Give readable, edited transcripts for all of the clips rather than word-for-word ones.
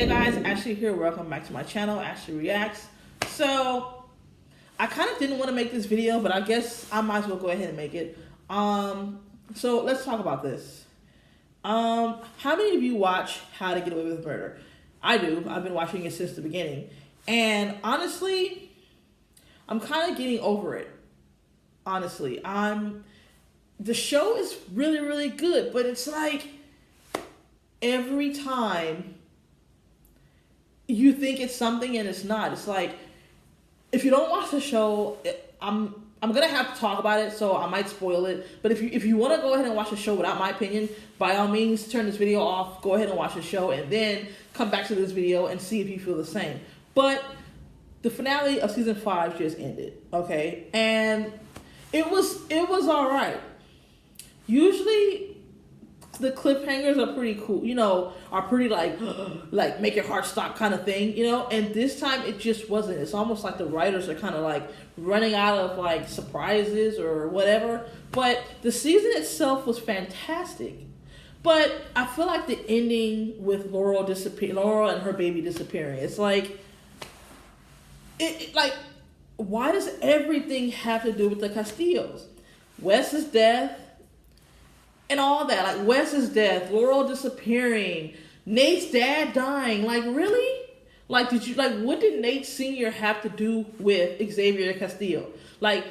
Hey guys, Ashley here. Welcome back to my channel, Ashley Reacts. So, I kind of didn't want to make this video, but I guess I might as well go ahead and make it. So let's talk about this. How many of you watch How to Get Away with Murder? I do. I've been watching it since the beginning. And honestly, I'm kind of getting over it. Honestly, the show is really, really good, but it's like every time you think it's something and it's not. It's like, if you don't watch the show, I'm gonna have to talk about it, so I might spoil it. But if you want to go ahead and watch the show without my opinion, by all means, turn this video off, go ahead and watch the show, and then come back to this video and see if you feel the same. But the finale of season 5 just ended, okay? And it was all right. Usually, the cliffhangers are pretty cool, are pretty like make your heart stop kind of thing, and this time it just wasn't. It's almost like the writers are kind of like running out of like surprises or whatever. But the season itself was fantastic. But I feel like the ending with Laurel and her baby disappearing, it's like, why does everything have to do with the Castillos? Wes's death, and all that, like Wes's death, Laurel disappearing, Nate's dad dying. Like, really? Like, what did Nate Sr. have to do with Xavier Castillo? Like,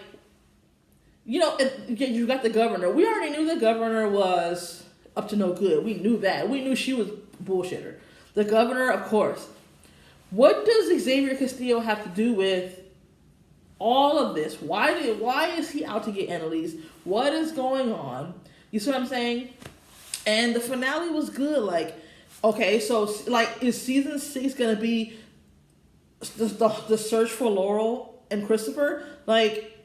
you got the governor. We already knew the governor was up to no good. We knew that. We knew she was a bullshitter. The governor, of course. What does Xavier Castillo have to do with all of this? Why is he out to get Annalise? What is going on? You see what I'm saying? And the finale was good. Like, okay, so like, is season 6 gonna be the search for Laurel and Christopher? Like,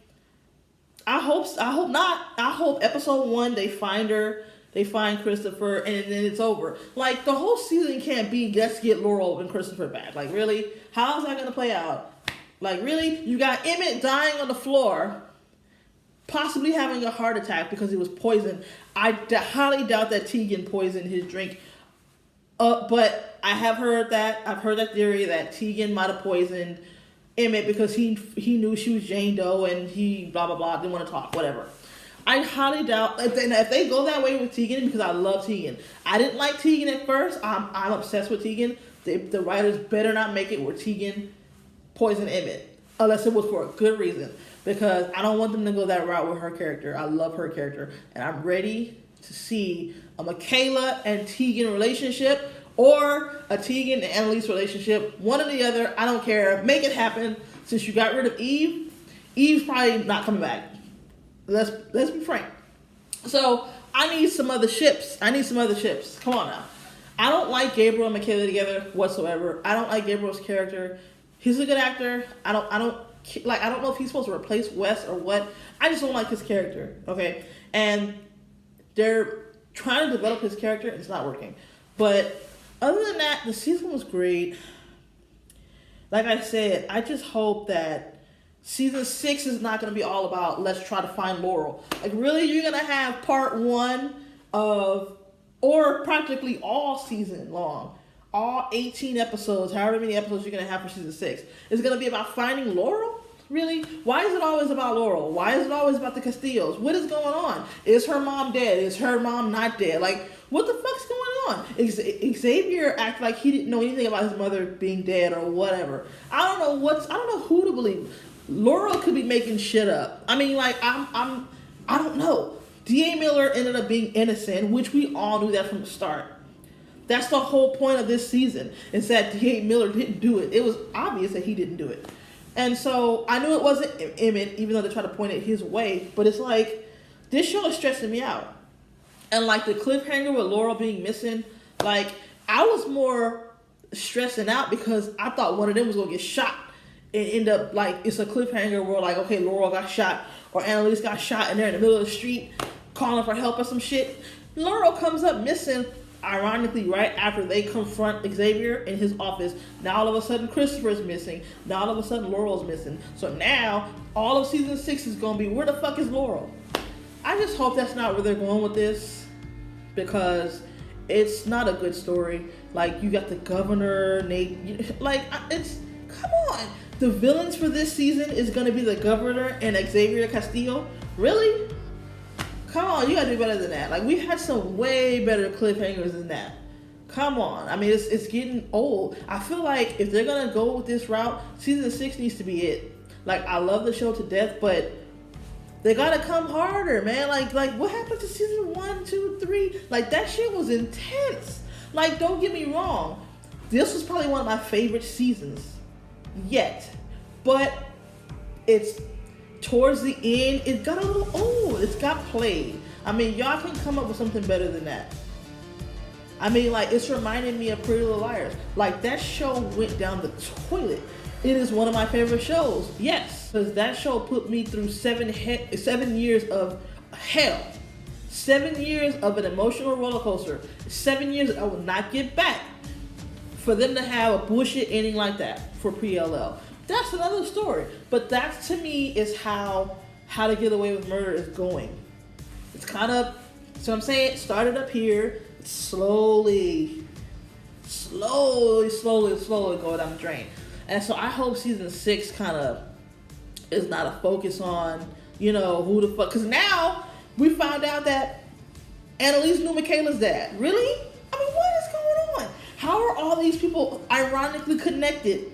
I hope not. I hope episode 1 they find her, they find Christopher, and then it's over. Like, the whole season can't be let's get Laurel and Christopher back. Like, really? How is that gonna play out? Like, really? You got Emmett dying on the floor, possibly having a heart attack because he was poisoned. I highly doubt that Tegan poisoned his drink. But I've heard that theory that Tegan might have poisoned Emmett because he knew she was Jane Doe and he blah blah blah, didn't want to talk, whatever. I highly doubt if they go that way with Tegan, because I love Tegan. I didn't like Tegan at first. I'm obsessed with Tegan. The writers better not make it where Tegan poisoned Emmett, unless it was for a good reason. Because I don't want them to go that route with her character. I love her character. And I'm ready to see a Michaela and Tegan relationship, or a Tegan and Annalise relationship. One or the other. I don't care. Make it happen. Since you got rid of Eve, Eve's probably not coming back. Let's be frank. So I need some other ships. Come on now. I don't like Gabriel and Michaela together whatsoever. I don't like Gabriel's character. He's a good actor. I don't know if he's supposed to replace Wes or what. I just don't like his character, okay? And they're trying to develop his character, and it's not working. But other than that, the season was great. Like I said, I just hope that season 6 is not going to be all about let's try to find Laurel. Like, really, you're going to have part 1 of, or practically all season long, all 18 episodes, however many episodes you're going to have for season 6, is going to be about finding Laurel? Really? Why is it always about Laurel? Why is it always about the Castillos? What is going on? Is her mom dead? Is her mom not dead? Like, what the fuck's going on? Xavier acted like he didn't know anything about his mother being dead or whatever. I don't know who to believe. Laurel could be making shit up. I mean, like, I don't know. D.A. Miller ended up being innocent, which we all knew that from the start. That's the whole point of this season, is that D.A. Miller didn't do it. It was obvious that he didn't do it. And so I knew it wasn't Emmett, even though they tried to point it his way. But it's like, this show is stressing me out. And like the cliffhanger with Laurel being missing, like, I was more stressing out because I thought one of them was going to get shot. And end up, like, it's a cliffhanger where, like, okay, Laurel got shot or Annalise got shot and they're in the middle of the street calling for help or some shit. Laurel comes up missing, ironically, right after they confront Xavier in his office. Now all of a sudden Christopher's missing. Now all of a sudden Laurel's missing. So now all of season 6 is going to be, where the fuck is Laurel? I just hope that's not where they're going with this, because It's not a good story. Like, you got the governor, Nate. Like, it's, come on. The villains for this season is going to be the governor and Xavier Castillo. Really? Come on, you got to do better than that. Like, we've had some way better cliffhangers than that. Come on. I mean, it's getting old. I feel like if they're going to go with this route, season 6 needs to be it. Like, I love the show to death, but they gotta come harder, man. Like what happened to season 1, 2, 3? Like, that shit was intense. Like, don't get me wrong, this was probably one of my favorite seasons yet, but it's towards the end, it got a little old. It's got played. I mean, y'all can come up with something better than that. I mean, like, it's reminding me of Pretty Little Liars. Like, that show went down the toilet. It is one of my favorite shows. Yes, because that show put me through 7 years of hell. 7 years of an emotional roller coaster. 7 years I will not get back. For them to have a bullshit ending like that for PLL, that's another story. But that, to me, is how to Get Away with Murder is going. It's kind of, so I'm saying, it started up here, slowly going down the drain. And so I hope season 6 kind of is not a focus on, you know, who the fuck. Because now we found out that Annalise knew Michaela's dad. Really? I mean, what is going on? How are all these people ironically connected?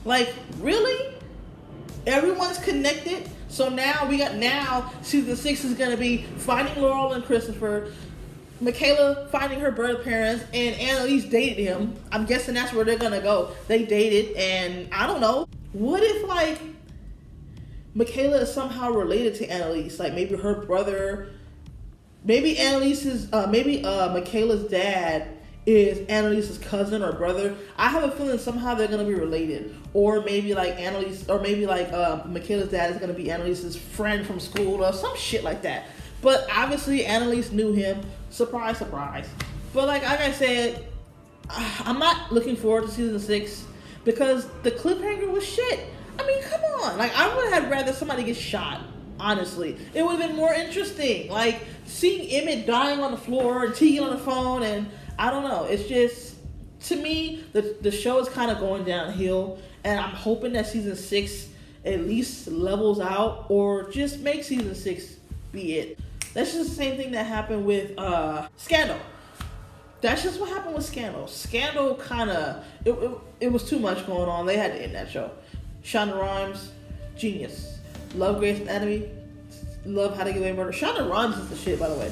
Like, really? Everyone's connected? So now season 6 is going to be finding Laurel and Christopher, Michaela finding her birth parents, and Annalise dated him. I'm guessing that's where they're gonna go. They dated, and I don't know. What if, like, Michaela is somehow related to Annalise? Like, maybe her brother, maybe Michaela's dad is Annalise's cousin or brother. I have a feeling somehow they're gonna be related. Or maybe like Michaela's dad is gonna be Annalise's friend from school or some shit like that. But obviously Annalise knew him. Surprise, surprise. But like I said, I'm not looking forward to season 6 because the cliffhanger was shit. I mean, come on. Like, I would have rather somebody get shot, honestly. It would have been more interesting. Like, seeing Emmett dying on the floor and Tegan on the phone, and I don't know. It's just, to me, the show is kind of going downhill, and I'm hoping that season 6 at least levels out or just make season 6 be it. That's just the same thing that happened with Scandal. That's just what happened with Scandal. Scandal kind of, it was too much going on. They had to end that show. Shonda Rhimes, genius. Love Grey's Anatomy. Love How to Get Away with Murder. Shonda Rhimes is the shit, by the way.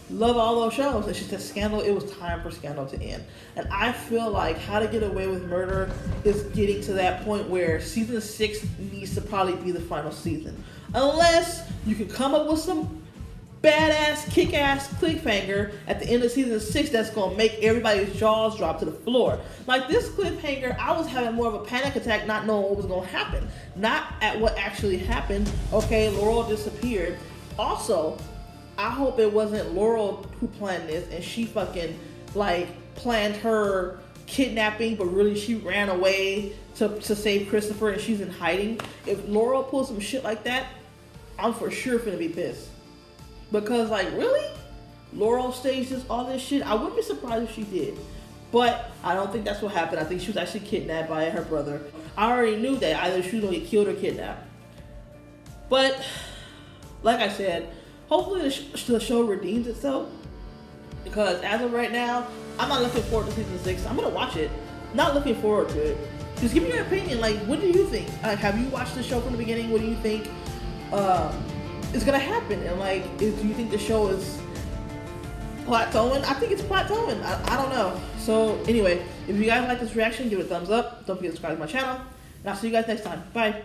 Love all those shows. It's just that Scandal, it was time for Scandal to end. And I feel like How to Get Away with Murder is getting to that point where season 6 needs to probably be the final season. Unless you can come up with some badass, kick-ass cliffhanger at the end of season 6 that's gonna make everybody's jaws drop to the floor. Like, this cliffhanger, I was having more of a panic attack not knowing what was gonna happen. Not at what actually happened. Okay, Laurel disappeared. Also, I hope it wasn't Laurel who planned this and she fucking, like, planned her kidnapping, but really she ran away to save Christopher and she's in hiding. If Laurel pulls some shit like that, I'm for sure finna be pissed. Because, like, really? Laurel staged all this shit? I wouldn't be surprised if she did. But I don't think that's what happened. I think she was actually kidnapped by her brother. I already knew that. Either she was going to get killed or kidnapped. But, like I said, hopefully the show redeems itself. Because as of right now, I'm not looking forward to season 6. I'm going to watch it. Not looking forward to it. Just give me your opinion. Like, what do you think? Like, have you watched the show from the beginning? What do you think is gonna happen? And like, do you think the show is plateauing? I think it's plateauing. I don't know. So anyway, if you guys like this reaction, give it a thumbs up. Don't forget to subscribe to my channel. And I'll see you guys next time. Bye.